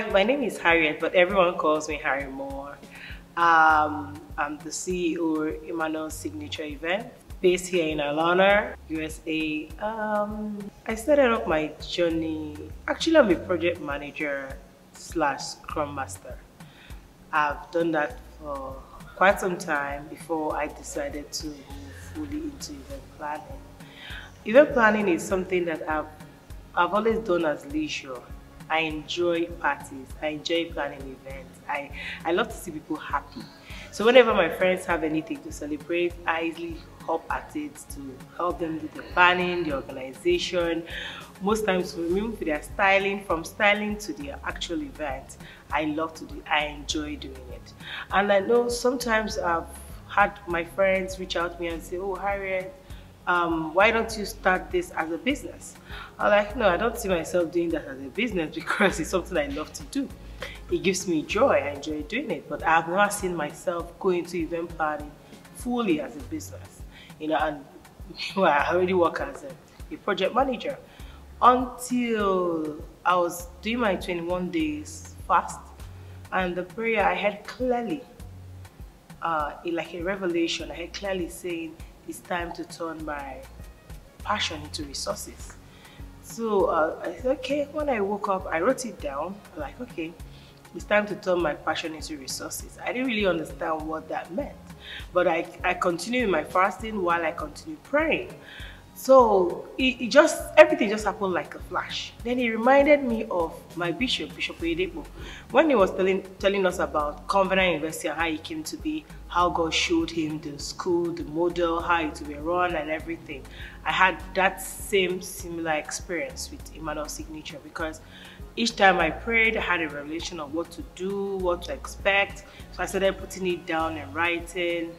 Hi, my name is Harriet, but everyone calls me Harry Moore. I'm the CEO of Emmanuel Signature Event, based here in Atlanta, USA. I started off my journey. Actually, I'm a project manager slash Scrum Master. I've done that for quite some time before I decided to move fully into event planning. Event planning is something that I've always done as leisure. I enjoy parties. I enjoy planning events. I love to see people happy. So whenever my friends have anything to celebrate, I easily hop at it to help them do the planning, the organization. Most times we move to their styling, from styling to their actual event. I love to do, I enjoy doing it. And I know sometimes I've had my friends reach out to me and say, oh Harriet, why don't you start this as a business? I'm like, no, I don't see myself doing that as a business because it's something I love to do. It gives me joy, I enjoy doing it, but I've never seen myself going to event planning fully as a business. And I already work as a project manager until I was doing my 21 days fast, and the prayer I had clearly, like a revelation, I had clearly saying, it's time to turn my passion into resources. So I said, okay, when I woke up, I wrote it down. I'm like, okay, it's time to turn my passion into resources. I didn't really understand what that meant, but I continued my fasting while I continued praying. So everything just happened like a flash. Then he reminded me of my bishop, Bishop Oyedepo, when he was telling us about Covenant University and how it came to be, how God showed him the school, the model, how it will be run and everything. I had that similar experience with Emmanuel Signature, because each time I prayed, I had a revelation of what to do, what to expect. So I started putting it down and writing,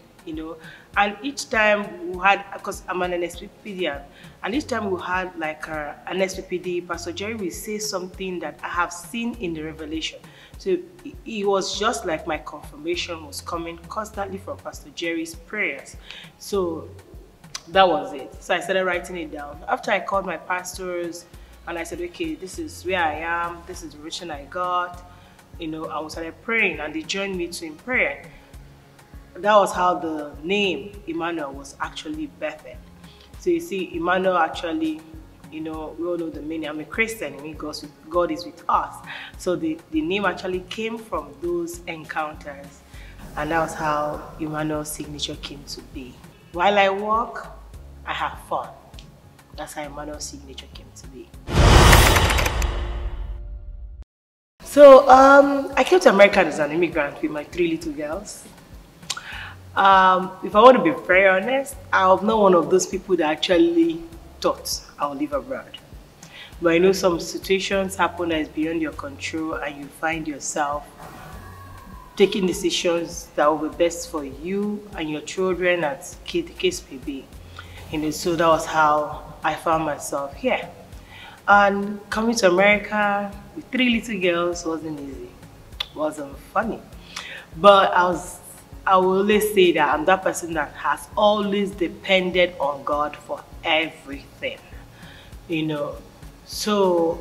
and each time we had, because I'm an NSPPD, and each time we had like an SPPD, Pastor Jerry will say something that I have seen in the revelation. So it was just like my confirmation was coming constantly from Pastor Jerry's prayers. So that was it. So I started writing it down. After I called my pastors and I said, okay, this is where I am, this is the vision I got, I started praying, and they joined me too in prayer. That was how the name Emmanuel was actually birthed. So you see, Emmanuel actually, we all know the meaning. I'm a Christian, it means God is with us. So the name actually came from those encounters, and that was how Emmanuel's Signature came to be. While I work, I have fun. That's how Emmanuel's Signature came to be. So I came to America as an immigrant with my 3 little girls. If I want to be very honest, I'm not one of those people that actually thought I'll live abroad. But I know some situations happen that is beyond your control, and you find yourself taking decisions that will be best for you and your children, as the case may be. So that was how I found myself here. And coming to America with 3 little girls wasn't easy. It wasn't funny. But I will always say that I'm that person that has always depended on God for everything, So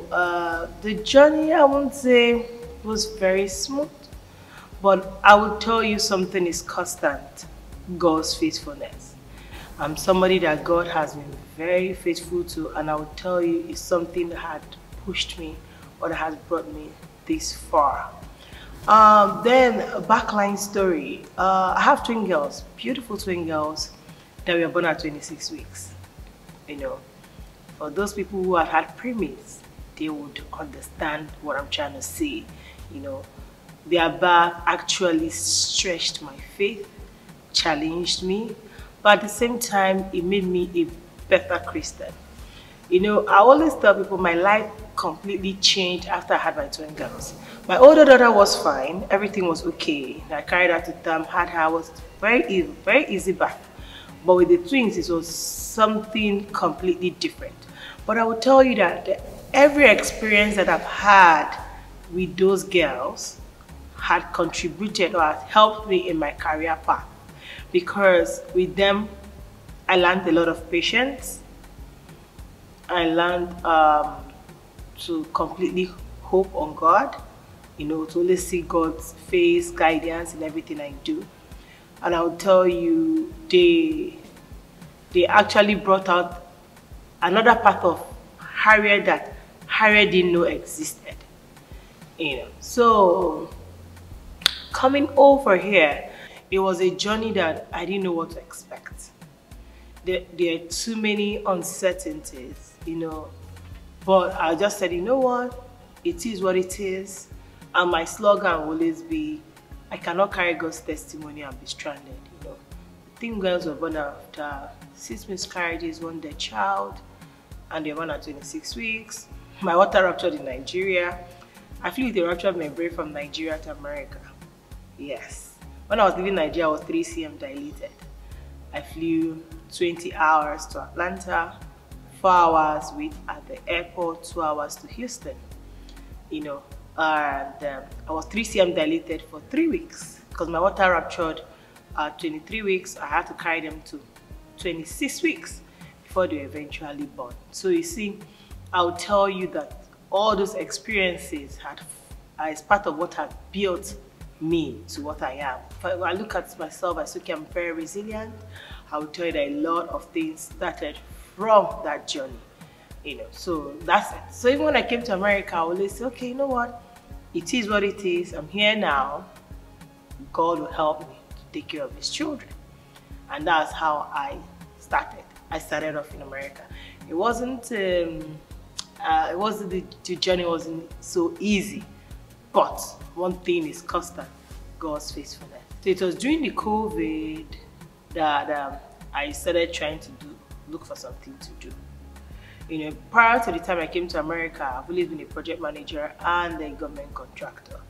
the journey, I won't say was very smooth, but I will tell you something is constant: God's faithfulness. I'm somebody that God has been very faithful to, and I will tell you it's something that had pushed me, or that has brought me this far. Then a backline story. I have twin girls, beautiful twin girls that were born at 26 weeks. For those people who have had preemies, they would understand what I'm trying to say. Their birth actually stretched my faith, challenged me, but at the same time, it made me a better Christian. I always tell people my life completely changed after I had my twin girls. My older daughter was fine, everything was okay. I carried her to term, had her, was very easy birth. But with the twins, it was something completely different. But I will tell you that every experience that I've had with those girls had contributed or had helped me in my career path. Because with them, I learned a lot of patience. I learned to completely hope on God. to only see God's face, guidance in everything I do. And I'll tell you, they actually brought out another part of Harriet that Harriet didn't know existed. So coming over here, it was a journey that I didn't know what to expect. There are too many uncertainties, but I just said, you know what, it is what it is. And my slogan will always be, I cannot carry God's testimony and be stranded. I think girls were born after 6 miscarriages, 1 dead child, and they were born at 26 weeks. My water ruptured in Nigeria. I flew with a ruptured membrane from Nigeria to America. Yes. When I was leaving Nigeria, I was 3 cm dilated. I flew 20 hours to Atlanta, 4 hours at the airport, 2 hours to Houston. And I was 3 cm dilated for 3 weeks because my water ruptured at 23 weeks. I had to carry them to 26 weeks before they were eventually born. So you see, I'll tell you that all those experiences is part of what had built me to what I am. If I look at myself, I say, I'm very resilient. I will tell you that a lot of things started from that journey. So that's it. So even when I came to America, I would always say, okay, you know what? It is what it is. I'm here now. God will help me to take care of his children. And that's how I started. I started off in America. It wasn't, the journey wasn't so easy. But one thing is constant, God's faithfulness. So it was during the COVID that I started trying to look for something to do. Prior to the time I came to America, I've always been a project manager and a government contractor.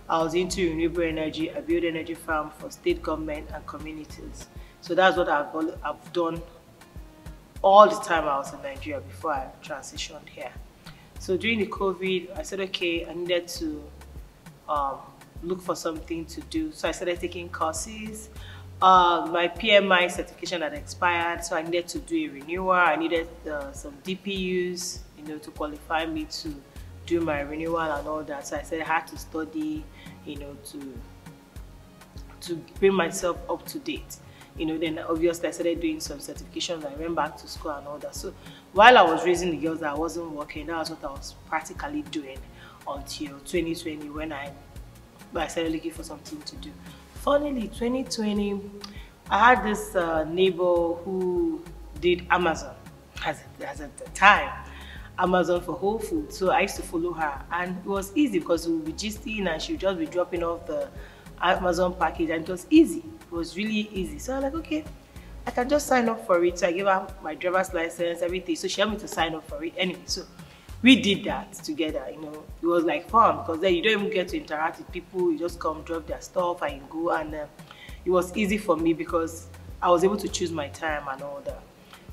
I was into renewable energy. I built energy farm for state government and communities. So that's what I've done all the time I was in Nigeria before I transitioned here. So during the COVID, I said, okay, I needed to look for something to do. So I started taking courses. My PMI certification had expired, so I needed to do a renewal. I needed some DPUs, to qualify me to do my renewal and all that. So I said I had to study, to bring myself up to date. Then obviously I started doing some certifications. I went back to school and all that. So while I was raising the girls, I wasn't working. That was what I was practically doing until 2020 when I started looking for something to do. Funnily, 2020, I had this neighbor who did Amazon as at the time, Amazon for Whole Foods. So I used to follow her, and it was easy because we would be gisting and she would just be dropping off the Amazon package, and it was easy. It was really easy. So I was like, okay, I can just sign up for it. So I gave her my driver's license, everything. So she helped me to sign up for it anyway. So we did that together. It was like fun because then you don't even get to interact with people. You just come, drop their stuff, and you go. And it was easy for me because I was able to choose my time and all that.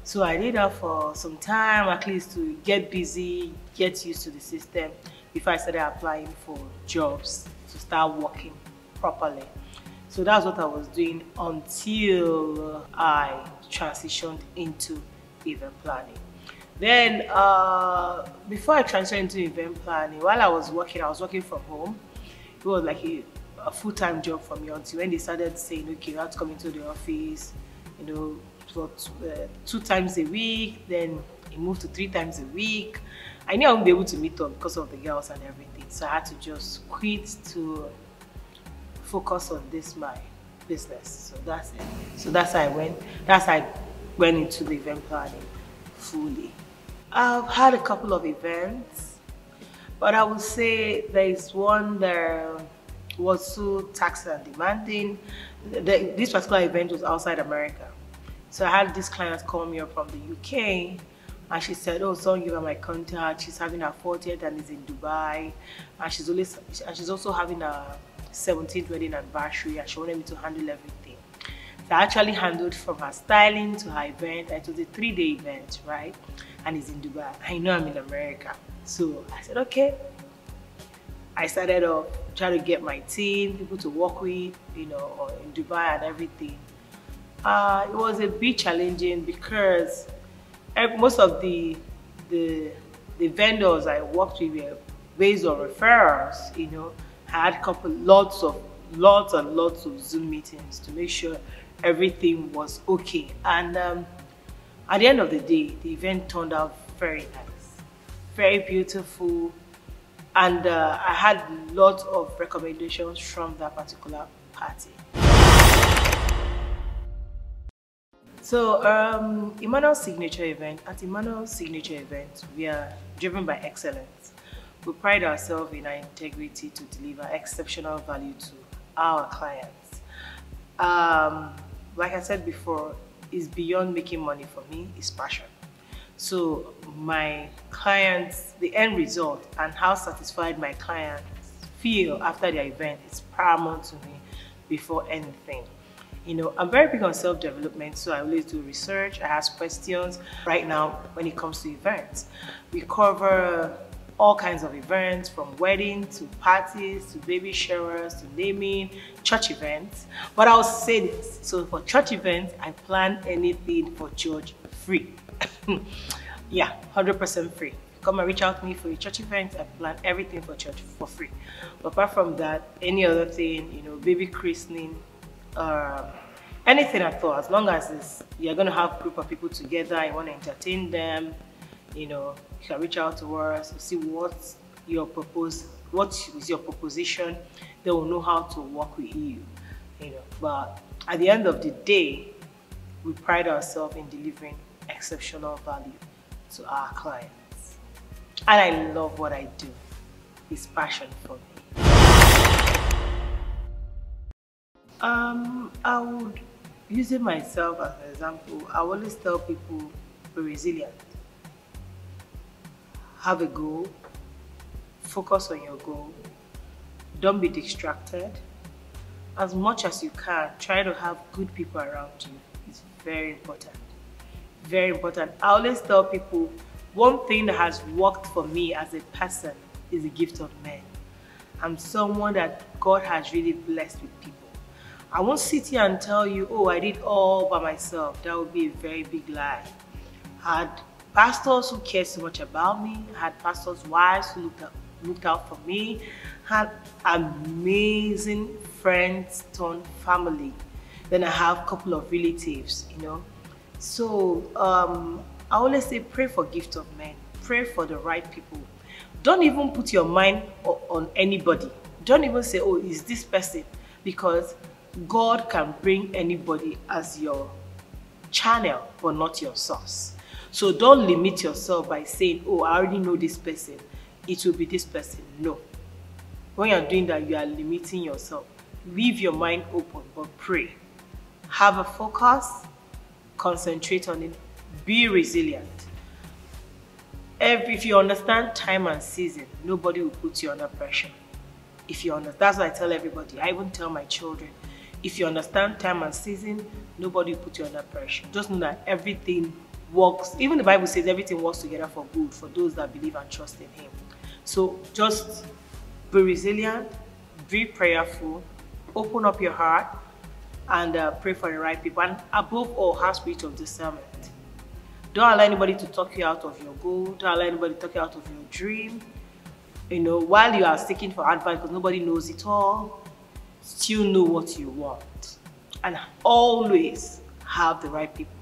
So I did that for some time, at least to get busy, get used to the system before I started applying for jobs to start working properly. So that's what I was doing until I transitioned into event planning. Then before I transitioned into event planning, while I was working from home. It was like a full-time job for me until when they started saying, okay, you have to come into the office, for 2 times a week. Then it moved to 3 times a week. I knew I wouldn't be able to meet up because of the girls and everything. So I had to just quit to focus on my business. So that's it. So that's how I went into the event planning fully. I've had a couple of events, but I would say there is one that was so taxing and demanding. This particular event was outside America. So I had this client call me up from the UK, and she said, oh, someone give her my contact. She's having her 40th and is in Dubai, and she's also having a 17th wedding anniversary, and she wanted me to handle everything. So I actually handled from her styling to her event. It was a 3-day event, right? And it's in Dubai. I know I'm in America. So I said, okay. I started off trying to get my team, people to work with, in Dubai and everything. It was a bit challenging because most of the vendors I worked with were based on referrals, I had lots and lots of Zoom meetings to make sure everything was okay. And at the end of the day, the event turned out very nice, very beautiful, and I had lots of recommendations from that particular party. So, Emmanuel's signature event, at Emmanuel's signature event, we are driven by excellence. We pride ourselves in our integrity to deliver exceptional value to our clients. Like I said before, it's beyond making money for me, it's passion. So my clients, the end result and how satisfied my clients feel after their event is paramount to me before anything. You know, I'm very big on self-development, so I always do research, I ask questions. Right now, when it comes to events, we cover all kinds of events, from weddings to parties to baby showers to naming, church events. But I'll say this, so for church events, I plan anything for church free. Yeah, 100% free. Come and reach out to me for your church event, I plan everything for church for free. But apart from that, any other thing, you know, baby christening, anything at all, as long as you're going to have a group of people together, you want to entertain them, you know, you can reach out to us to see what is your proposition. They will know how to work with you, you know. But at the end of the day, we pride ourselves in delivering exceptional value to our clients. And I love what I do. It's passion for me. I would, using myself as an example, I always tell people, be resilient. Have a goal, focus on your goal, don't be distracted. As much as you can, try to have good people around you. It's very important. Very important. I always tell people, one thing that has worked for me as a person is the gift of men. I'm someone that God has really blessed with people. I won't sit here and tell you, oh, I did all by myself. That would be a very big lie. I had pastors who cared so much about me. I had pastors' wives who looked out for me. I had amazing friends turned family. Then I have a couple of relatives, you know. So I always say, pray for gift of men. Pray for the right people. Don't even put your mind on anybody. Don't even say, oh, is this person? Because God can bring anybody as your channel, but not your source. So don't limit yourself by saying, oh, I already know this person, it will be this person. No. When you're doing that, you are limiting yourself. Leave your mind open, but pray. Have a focus, concentrate on it, be resilient. If you understand time and season, nobody will put you under pressure. If you understand, that's what I tell everybody. I even tell my children, if you understand time and season, nobody will put you under pressure. Just know that everything works. Even the Bible says everything works together for good for those that believe and trust in Him. So just be resilient, be prayerful, open up your heart, and pray for the right people. And above all, have spirit of discernment. Don't allow anybody to talk you out of your goal. Don't allow anybody to talk you out of your dream. You know, while you are seeking for advice, because nobody knows it all, still know what you want. And always have the right people.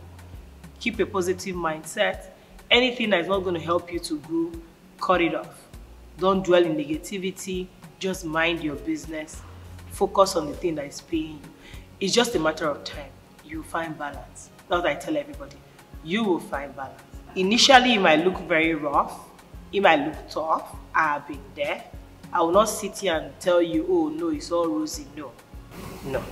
Keep a positive mindset. Anything that is not going to help you to grow, cut it off. Don't dwell in negativity. Just mind your business. Focus on the thing that is paying you. It's just a matter of time. You'll find balance. That's what I tell everybody. You will find balance. Initially, it might look very rough. It might look tough. I have been there. I will not sit here and tell you, oh no, it's all rosy. No. No.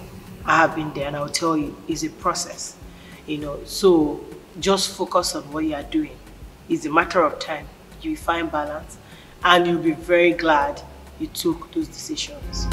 I have been there and I'll tell you, it's a process. You know, so just focus on what you are doing. It's a matter of time. You will find balance and you'll be very glad you took those decisions.